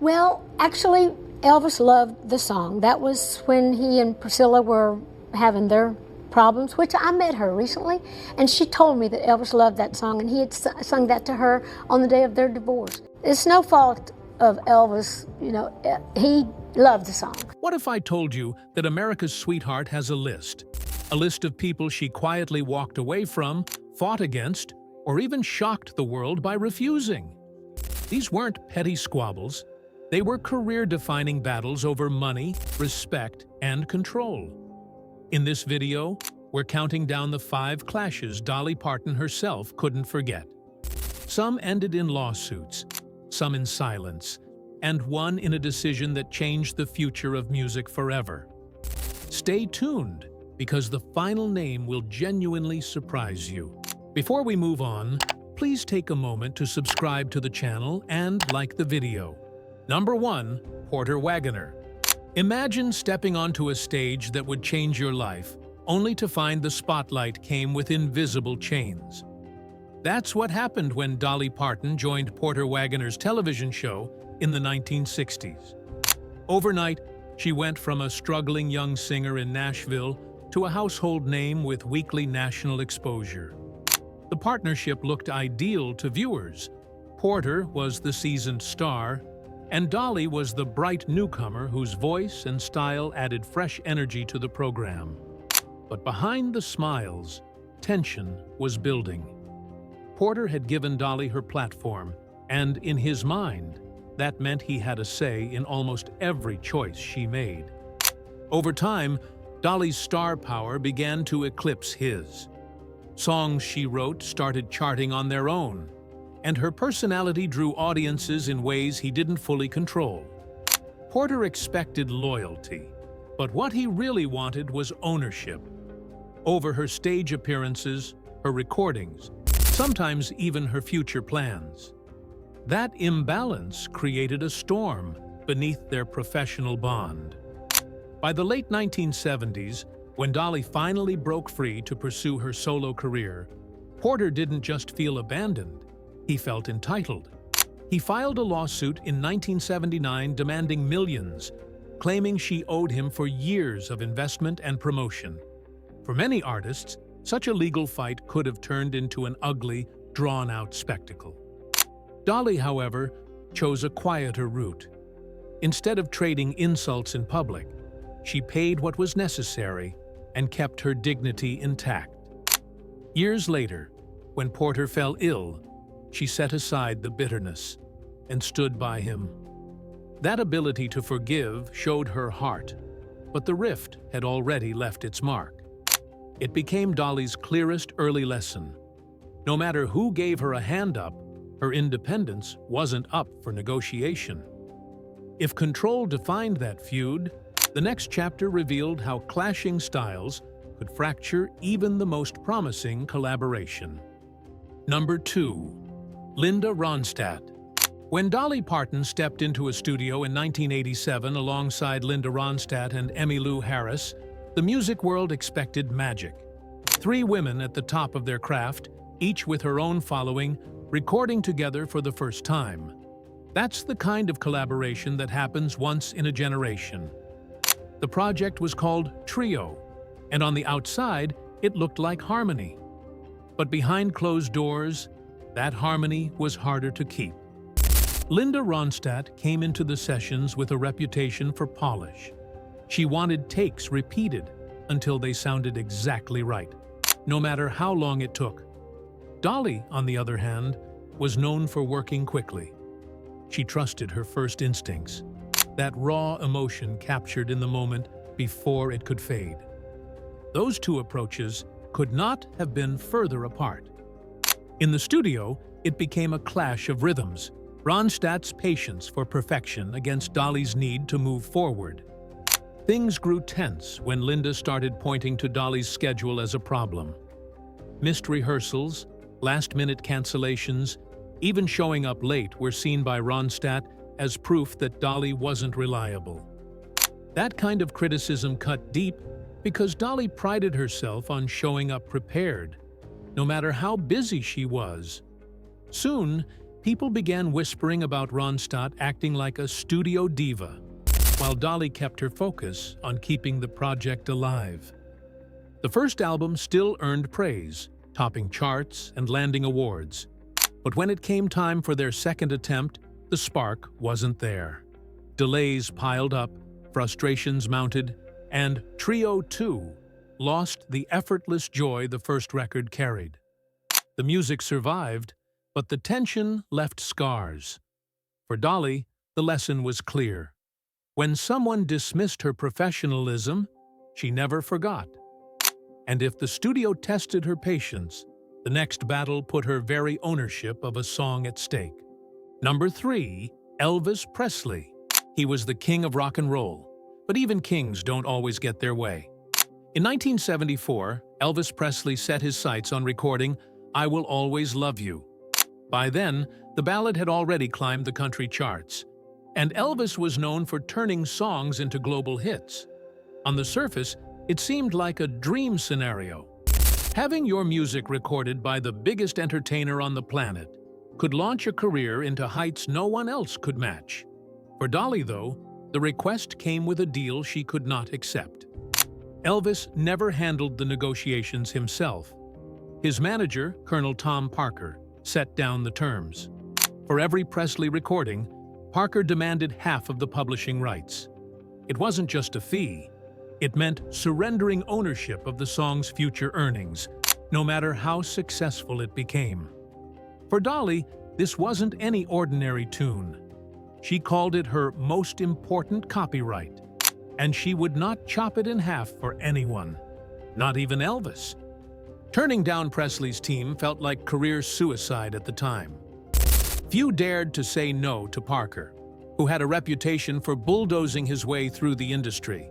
Well, actually, Elvis loved the song. That was when he and Priscilla were having their problems, which I met her recently, and she told me that Elvis loved that song, and he had sung that to her on the day of their divorce. It's no fault of Elvis, he loved the song. What if I told you that America's sweetheart has a list of people she quietly walked away from, fought against, or even shocked the world by refusing? These weren't petty squabbles. They were career-defining battles over money, respect, and control. In this video, we're counting down the 5 clashes Dolly Parton herself couldn't forget. Some ended in lawsuits, some in silence, and one in a decision that changed the future of music forever. Stay tuned, because the final name will genuinely surprise you. Before we move on, please take a moment to subscribe to the channel and like the video. Number 1. Porter Wagoner. Imagine stepping onto a stage that would change your life, only to find the spotlight came with invisible chains. That's what happened when Dolly Parton joined Porter Wagoner's television show in the 1960s. Overnight, she went from a struggling young singer in Nashville to a household name with weekly national exposure. The partnership looked ideal to viewers. Porter was the seasoned star, and Dolly was the bright newcomer whose voice and style added fresh energy to the program. But behind the smiles, tension was building. Porter had given Dolly her platform, and in his mind, that meant he had a say in almost every choice she made. Over time, Dolly's star power began to eclipse his. Songs she wrote started charting on their own, and her personality drew audiences in ways he didn't fully control. Porter expected loyalty, but what he really wanted was ownership. Over her stage appearances, her recordings, sometimes even her future plans. That imbalance created a storm beneath their professional bond. By the late 1970s, when Dolly finally broke free to pursue her solo career, Porter didn't just feel abandoned, he felt entitled. He filed a lawsuit in 1979 demanding millions, claiming she owed him for years of investment and promotion. For many artists, such a legal fight could have turned into an ugly, drawn-out spectacle. Dolly, however, chose a quieter route. Instead of trading insults in public, she paid what was necessary and kept her dignity intact. Years later, when Porter fell ill, she set aside the bitterness and stood by him. That ability to forgive showed her heart, but the rift had already left its mark. It became Dolly's clearest early lesson. No matter who gave her a hand up, her independence wasn't up for negotiation. If control defined that feud, the next chapter revealed how clashing styles could fracture even the most promising collaboration. Number 2. Linda Ronstadt. When Dolly Parton stepped into a studio in 1987 alongside Linda Ronstadt and Emmylou Harris, the music world expected magic. 3 women at the top of their craft, each with her own following, recording together for the first time. That's the kind of collaboration that happens once in a generation. The project was called Trio, and on the outside, it looked like harmony. But behind closed doors, that harmony was harder to keep. Linda Ronstadt came into the sessions with a reputation for polish. She wanted takes repeated until they sounded exactly right, no matter how long it took. Dolly, on the other hand, was known for working quickly. She trusted her first instincts, that raw emotion captured in the moment before it could fade. Those 2 approaches could not have been further apart. In the studio, it became a clash of rhythms, Ronstadt's patience for perfection against Dolly's need to move forward. Things grew tense when Linda started pointing to Dolly's schedule as a problem. Missed rehearsals, last-minute cancellations, even showing up late were seen by Ronstadt as proof that Dolly wasn't reliable. That kind of criticism cut deep because Dolly prided herself on showing up prepared, no matter how busy she was. Soon, people began whispering about Ronstadt acting like a studio diva, while Dolly kept her focus on keeping the project alive. The first album still earned praise, topping charts and landing awards. But when it came time for their second attempt, the spark wasn't there. Delays piled up, frustrations mounted, and Trio 2 lost the effortless joy the first record carried. The music survived, but the tension left scars. For Dolly, the lesson was clear. When someone dismissed her professionalism, she never forgot. And if the studio tested her patience, the next battle put her very ownership of a song at stake. Number 3, Elvis Presley. He was the king of rock and roll, but even kings don't always get their way. In 1974, Elvis Presley set his sights on recording I Will Always Love You. By then, the ballad had already climbed the country charts, and Elvis was known for turning songs into global hits. On the surface, it seemed like a dream scenario. Having your music recorded by the biggest entertainer on the planet could launch a career into heights no one else could match. For Dolly, though, the request came with a deal she could not accept. Elvis never handled the negotiations himself. His manager, Colonel Tom Parker, set down the terms. For every Presley recording, Parker demanded half of the publishing rights. It wasn't just a fee. It meant surrendering ownership of the song's future earnings, no matter how successful it became. For Dolly, this wasn't any ordinary tune. She called it her most important copyright, and she would not chop it in half for anyone, not even Elvis. Turning down Presley's team felt like career suicide at the time. Few dared to say no to Parker, who had a reputation for bulldozing his way through the industry.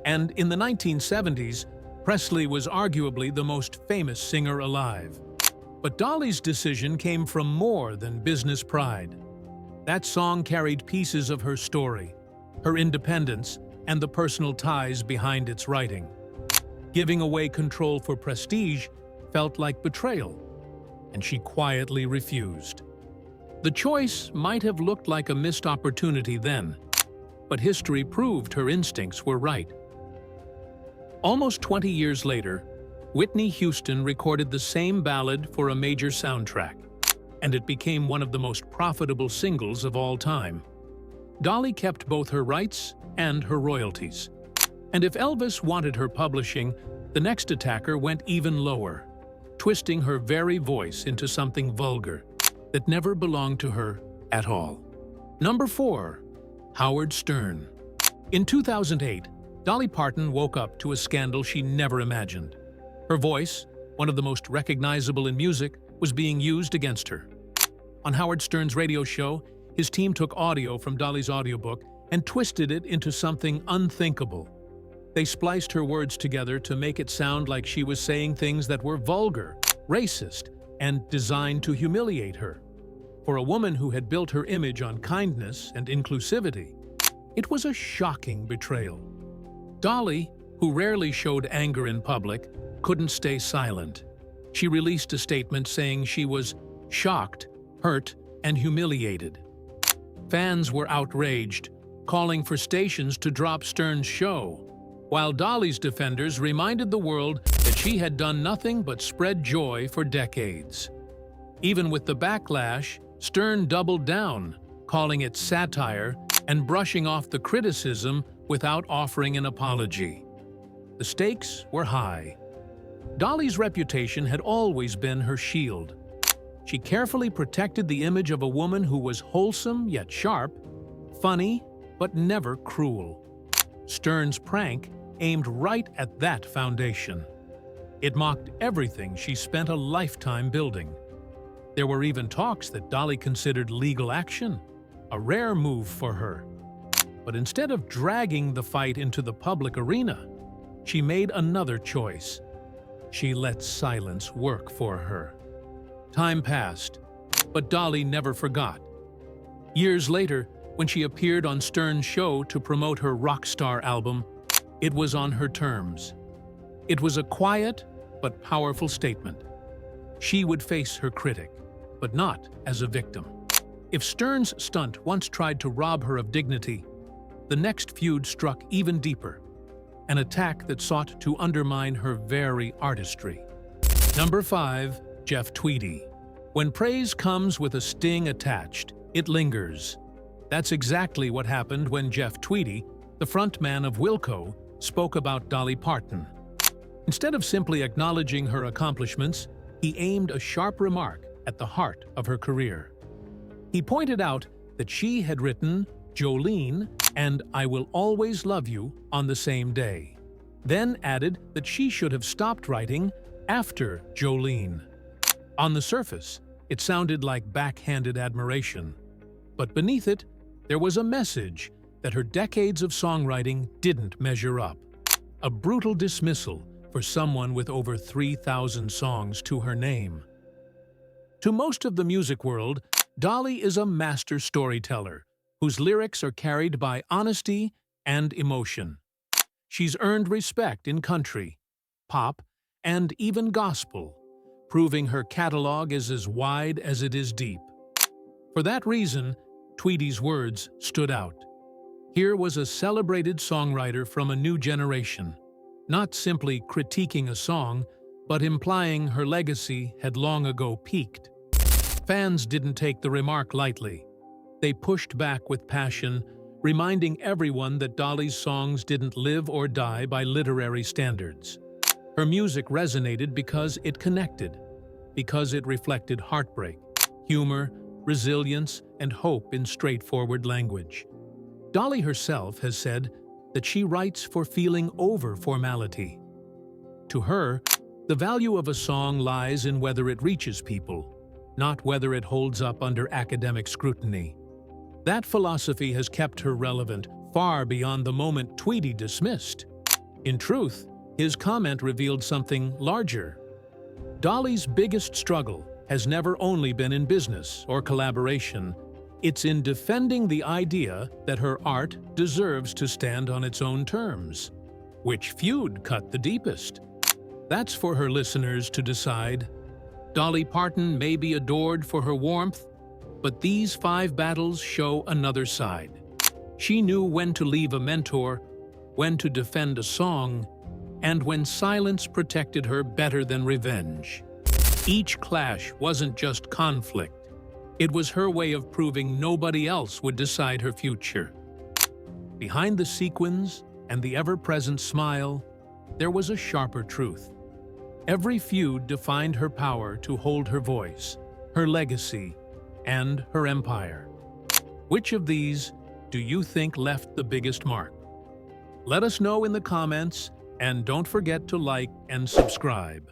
And in the 1970s, Presley was arguably the most famous singer alive. But Dolly's decision came from more than business pride. That song carried pieces of her story, her independence, and the personal ties behind its writing. Giving away control for prestige felt like betrayal, and she quietly refused. The choice might have looked like a missed opportunity then, but history proved her instincts were right. Almost 20 years later, Whitney Houston recorded the same ballad for a major soundtrack, and it became one of the most profitable singles of all time. Dolly kept both her rights and her royalties. And if Elvis wanted her publishing, the next attacker went even lower, twisting her very voice into something vulgar that never belonged to her at all. Number 4, Howard Stern. In 2008, Dolly Parton woke up to a scandal she never imagined. Her voice, one of the most recognizable in music, was being used against her. On Howard Stern's radio show, his team took audio from Dolly's audiobook and twisted it into something unthinkable. They spliced her words together to make it sound like she was saying things that were vulgar, racist, and designed to humiliate her. For a woman who had built her image on kindness and inclusivity, it was a shocking betrayal. Dolly, who rarely showed anger in public, couldn't stay silent. She released a statement saying she was shocked, hurt, and humiliated. Fans were outraged, calling for stations to drop Stern's show, while Dolly's defenders reminded the world that she had done nothing but spread joy for decades. Even with the backlash, Stern doubled down, calling it satire and brushing off the criticism without offering an apology. The stakes were high. Dolly's reputation had always been her shield. She carefully protected the image of a woman who was wholesome yet sharp, funny but never cruel. Stern's prank aimed right at that foundation. It mocked everything she spent a lifetime building. There were even talks that Dolly considered legal action, a rare move for her. But instead of dragging the fight into the public arena, she made another choice. She let silence work for her. Time passed, but Dolly never forgot. Years later, when she appeared on Stern's show to promote her Rockstar album, it was on her terms. It was a quiet but powerful statement. She would face her critic, but not as a victim. If Stern's stunt once tried to rob her of dignity, the next feud struck even deeper, an attack that sought to undermine her very artistry. Number 5. Jeff Tweedy. When praise comes with a sting attached, it lingers. That's exactly what happened when Jeff Tweedy, the frontman of Wilco, spoke about Dolly Parton. Instead of simply acknowledging her accomplishments, he aimed a sharp remark at the heart of her career. He pointed out that she had written Jolene and I Will Always Love You on the same day, then added that she should have stopped writing after Jolene. On the surface, it sounded like backhanded admiration, but beneath it, there was a message that her decades of songwriting didn't measure up. A brutal dismissal for someone with over 3,000 songs to her name. To most of the music world, Dolly is a master storyteller whose lyrics are carried by honesty and emotion. She's earned respect in country, pop, and even gospel, proving her catalog is as wide as it is deep. For that reason, Tweedy's words stood out. Here was a celebrated songwriter from a new generation, not simply critiquing a song, but implying her legacy had long ago peaked. Fans didn't take the remark lightly. They pushed back with passion, reminding everyone that Dolly's songs didn't live or die by literary standards. Her music resonated because it connected, because it reflected heartbreak, humor, resilience, and hope in straightforward language. Dolly herself has said that she writes for feeling over formality. To her, the value of a song lies in whether it reaches people, not whether it holds up under academic scrutiny. That philosophy has kept her relevant far beyond the moment Tweedy dismissed. In truth, his comment revealed something larger. Dolly's biggest struggle has never only been in business or collaboration. It's in defending the idea that her art deserves to stand on its own terms. Which feud cut the deepest? That's for her listeners to decide. Dolly Parton may be adored for her warmth, but these 5 battles show another side. She knew when to leave a mentor, when to defend a song, and when silence protected her better than revenge. Each clash wasn't just conflict. It was her way of proving nobody else would decide her future. Behind the sequins and the ever-present smile, there was a sharper truth. Every feud defined her power to hold her voice, her legacy, and her empire. Which of these do you think left the biggest mark? Let us know in the comments, and don't forget to like and subscribe.